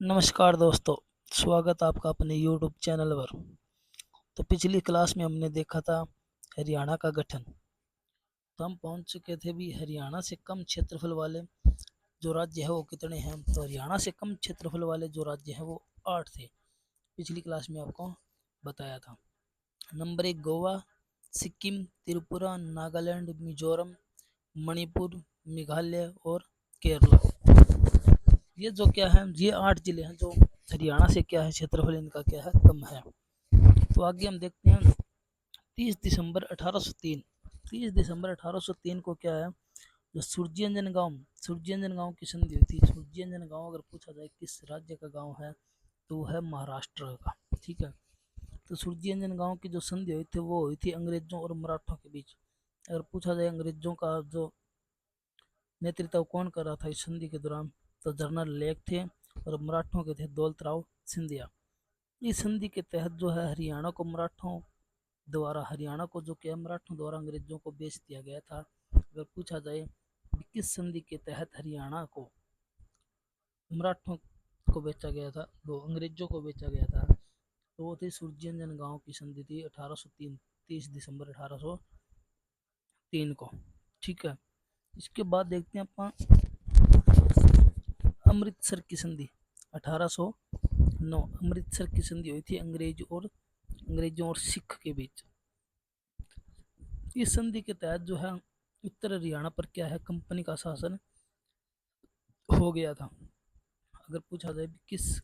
नमस्कार दोस्तों, स्वागत आपका अपने YouTube चैनल पर। तो पिछली क्लास में हमने देखा था हरियाणा का गठन। तो हम पहुंच चुके थे भी हरियाणा से कम क्षेत्रफल वाले जो राज्य है वो कितने हैं। तो हरियाणा से कम क्षेत्रफल वाले जो राज्य हैं वो 8 थे। पिछली क्लास में आपको बताया था। नंबर 1 गोवा, सिक्किम, त्रिपुरा, नागालैंड, मिजोरम, मणिपुर, मेघालय और केरला। ये जो क्या है, ये 8 जिले हैं जो हरियाणा से क्या है क्षेत्रफल इनका क्या है कम है। तो आगे हम देखते हैं 30 दिसंबर 1803। 30 दिसंबर 1803 को क्या है, जो सूरजयंजन गांव की संधि हुई थी। सूरजयंजन गांव अगर पूछा जाए किस राज्य का गांव है तो वो है महाराष्ट्र का। ठीक है। तो सूरजयंजन गांव की जो संधि हुई थी वो हुई थी अंग्रेजों और मराठों के बीच। अगर पूछा जाए अंग्रेजों का जो नेतृत्व कौन कर रहा था इस संधि के दौरान, तो जनरल लेक थे और मराठों के थे दौलत राव सिंधिया। इस संधि के तहत जो है हरियाणा को जो क्या मराठों द्वारा अंग्रेजों को बेच दिया गया था। अगर पूछा जाए किस संधि के तहत हरियाणा को मराठों को बेचा गया था, वो अंग्रेजों को बेचा गया था, तो वो थी सूरजयंजन गांव की संधि थी 1803, 30 दिसंबर 1803 को। ठीक है। इसके बाद देखते हैं अपन अमृतसर की संधि 1809। अमृतसर की संधि हुई थी अंग्रेजों और सिख के बीच। इस संधि के तहत जो है उत्तर हरियाणा पर क्या है कंपनी का शासन हो गया था। अगर पूछा जाए किस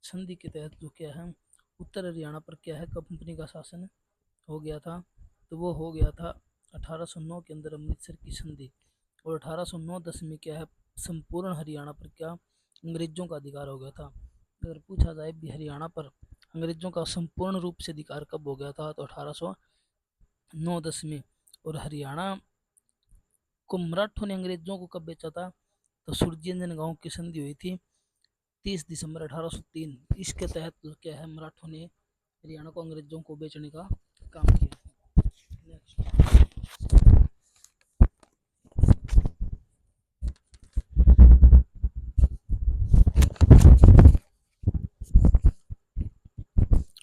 संधि के तहत जो क्या है उत्तर हरियाणा पर क्या है कंपनी का शासन हो गया था, तो वो हो गया था 1809 के अंदर अमृतसर की संधि। और 1809-10 में क्या है संपूर्ण हरियाणा पर क्या अंग्रेजों का अधिकार हो गया था। अगर पूछा जाए भी हरियाणा पर अंग्रेजों का संपूर्ण रूप से अधिकार कब हो गया था, तो 1809-10 में। और हरियाणा को मराठों ने अंग्रेजों को कब बेचा था, तो सूरजयंजन गांव की संधि हुई थी 30 दिसंबर 1803। इसके तहत क्या है मराठों ने हरियाणा को अंग्रेजों को बेचने का काम किया। नेक्स्ट,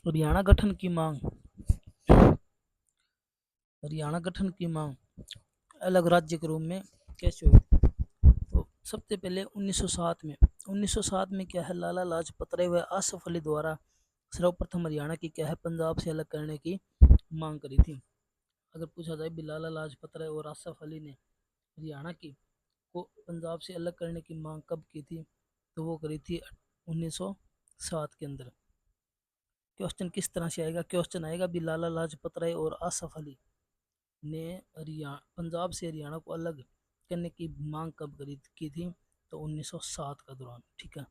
हरियाणा गठन की मांग। हरियाणा गठन की मांग अलग राज्य के रूप में कैसे हुई। तो सबसे पहले 1907 में क्या है लाला लाजपत राय व आसफ अली द्वारा सर्वप्रथम हरियाणा की क्या है पंजाब से अलग करने की मांग करी थी। अगर पूछा जाए भी लाला लाजपत राय और आसफ अली ने हरियाणा की को पंजाब से अलग करने की मांग कब की थी, तो वो करी थी 1907 के अंदर। क्वेश्चन किस तरह से आएगा, क्वेश्चन आएगा भी लाला लाजपत राय और आसफ अली ने हरियाणा पंजाब से हरियाणा को अलग करने की मांग कब की थी, तो 1907 का दौरान। ठीक है।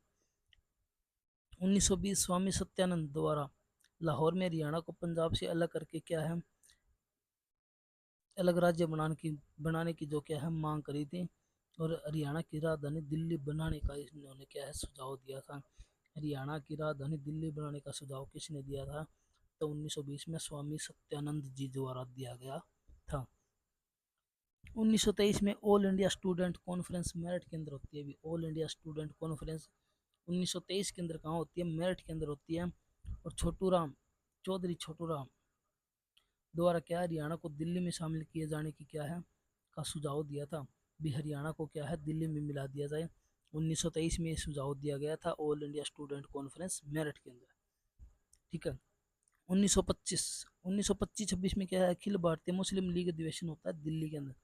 1920 स्वामी सत्यानंद द्वारा लाहौर में हरियाणा को पंजाब से अलग करके क्या है अलग राज्य बनाने की जो क्या है मांग करी थी। और हरियाणा की राजधानी दिल्ली बनाने का इन्होंने क्या है सुझाव दिया था। हरियाणा की राजधानी दिल्ली बनाने का सुझाव किसने दिया था, तो 1920 में स्वामी सत्यानंद जी द्वारा दिया गया था। 1923 में all India student conference Meerut के अंदर होती है। अभी ऑल इंडिया स्टूडेंट कॉन्फ्रेंस 1923 के अंदर कहाँ होती है, मेरठ के अंदर होती है। और चौधरी छोटू राम द्वारा क्या हरियाणा को दिल्ली में शामिल किए जाने की क्या है का सुझाव दिया था। भी हरियाणा को क्या है दिल्ली में मिला दिया जाए। 1923 में सुझाव दिया गया था all India student conference Meerut के अंदर। ठीक है। 1925 1925-26 में क्या है अखिल भारतीय मुस्लिम लीग अधिवेशन होता है दिल्ली के अंदर।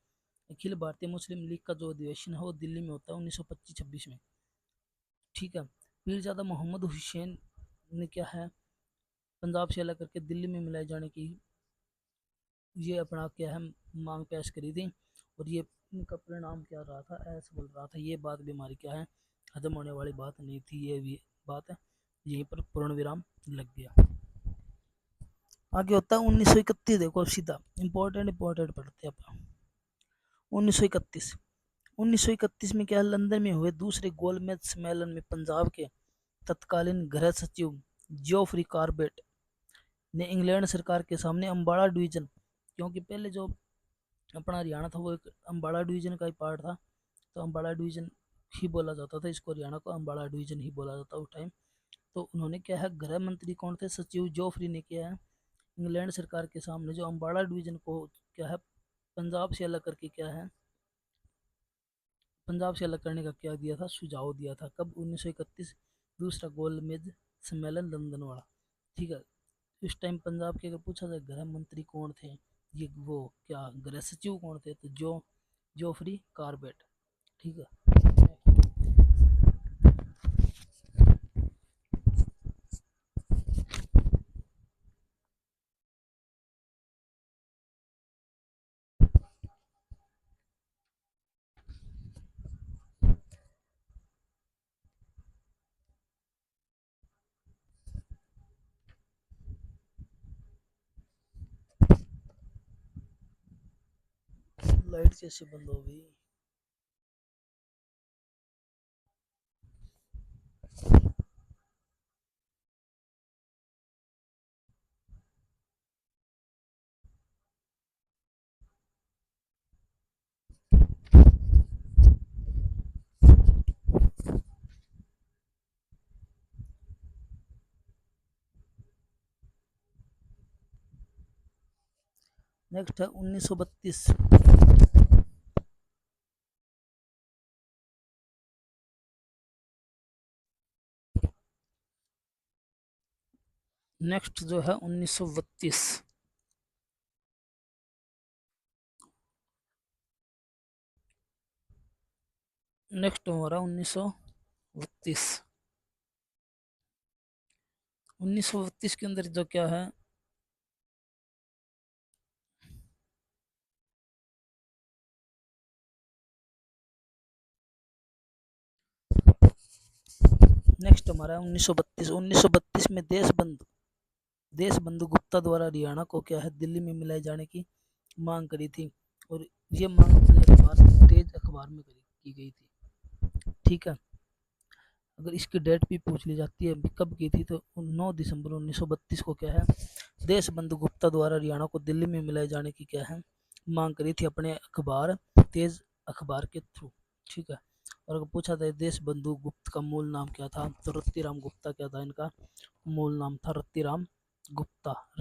अखिल भारतीय मुस्लिम लीग का जो अधिवेशन है वो दिल्ली में होता है 1925-26 में। ठीक है। पीरजादा मोहम्मद हुसैन ने क्या है पंजाब से अलग करके दिल्ली में मिलाए जाने की ये अपना क्या है मांग पेश करी थी। और ये इनका परिणाम क्या रहा था, ऐसा बोल रहा था ये बात भी हमारी क्या है खत्म होने वाली बात नहीं थी। ये भी बात है यहीं पर पूर्ण विराम लग गया। आगे होता है 1931। देखो सीधा इंपॉर्टेंट पढ़ते हैं अपन। 1931 1931 में क्या लंदन में हुए दूसरे गोलमेज सम्मेलन में पंजाब के तत्कालीन गृह सचिव जियोफ्री कार्बेट ने इंग्लैंड सरकार के सामने अम्बाड़ा डिवीजन, क्योंकि पहले जो अपना हरियाणा था वो एक अम्बाड़ा डिवीजन का ही पार्ट था, तो अम्बाड़ा डिवीजन ही बोला जाता था, इसको हरियाणा को अम्बाला डिवीजन ही बोला जाता उस टाइम। तो उन्होंने क्या है, गृह मंत्री कौन थे, सचिव जोफरी ने किया है इंग्लैंड सरकार के सामने जो अम्बाला डिवीजन को क्या है पंजाब से अलग करके क्या है पंजाब से अलग करने का क्या दिया था, सुझाव दिया था। कब, 1931, दूसरा गोलमेज सम्मेलन लंदन वाला। ठीक है। इस टाइम पंजाब के अगर पूछा जाए गृह मंत्री कौन थे, ये वो क्या गृह सचिव कौन थे, तो जोफरी कारबेट। ठीक है। लाइट कैसे बंद हो गई। नेक्स्ट है 1932। नेक्स्ट जो है 1932। नेक्स्ट हमारा 1932। 1932 के अंदर जो क्या है, नेक्स्ट हमारा है 1932। 1932 में देश बंधु गुप्ता द्वारा हरियाणा को क्या है दिल्ली में मिलाए जाने की मांग करी थी, और ये मांग अपने अखबार तेज अखबार में की गई थी। ठीक है। अगर इसकी डेट भी पूछ ली जाती है कब की थी, तो 9 दिसंबर 1932 को क्या है देश बंधु गुप्ता द्वारा हरियाणा को दिल्ली में मिलाए जाने की क्या है मांग करी थी अपने अखबार तेज अखबार के थ्रू। ठीक है। और अगर पूछा जाए देश बंधु गुप्त का मूल नाम क्या था, तो रत्तीराम गुप्ता क्या था इनका मूल नाम था, रत्तीराम गुप्ता।